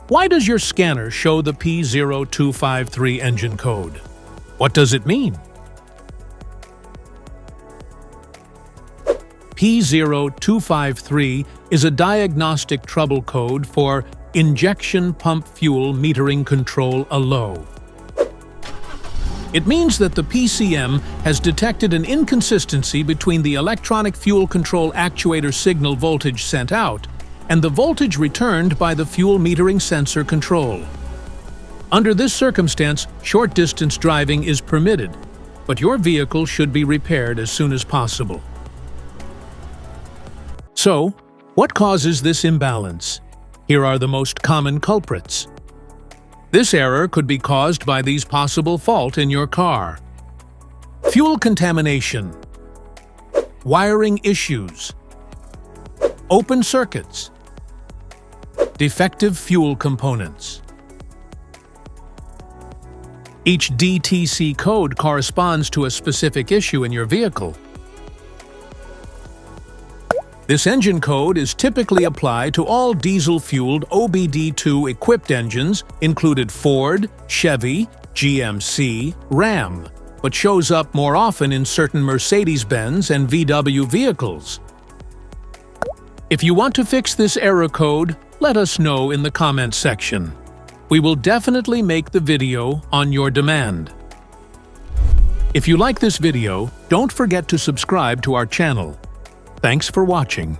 Why does your scanner show the P0253 engine code? What does it mean? P0253 is a diagnostic trouble code for injection pump fuel metering control low. It means that the PCM has detected an inconsistency between the electronic fuel control actuator signal voltage sent out and the voltage returned by the fuel metering sensor control. Under this circumstance, short-distance driving is permitted, but your vehicle should be repaired as soon as possible. So, what causes this imbalance? Here are the most common culprits. This error could be caused by these possible faults in your car: fuel contamination, wiring issues, open circuits, defective fuel components. Each DTC code corresponds to a specific issue in your vehicle. This engine code is typically applied to all diesel-fueled OBD2 equipped engines, included Ford, Chevy, GMC, Ram, but shows up more often in certain Mercedes-Benz and VW vehicles. If you want to fix this error code, let us know in the comments section. We will definitely make the video on your demand. If you like this video, don't forget to subscribe to our channel. Thanks for watching.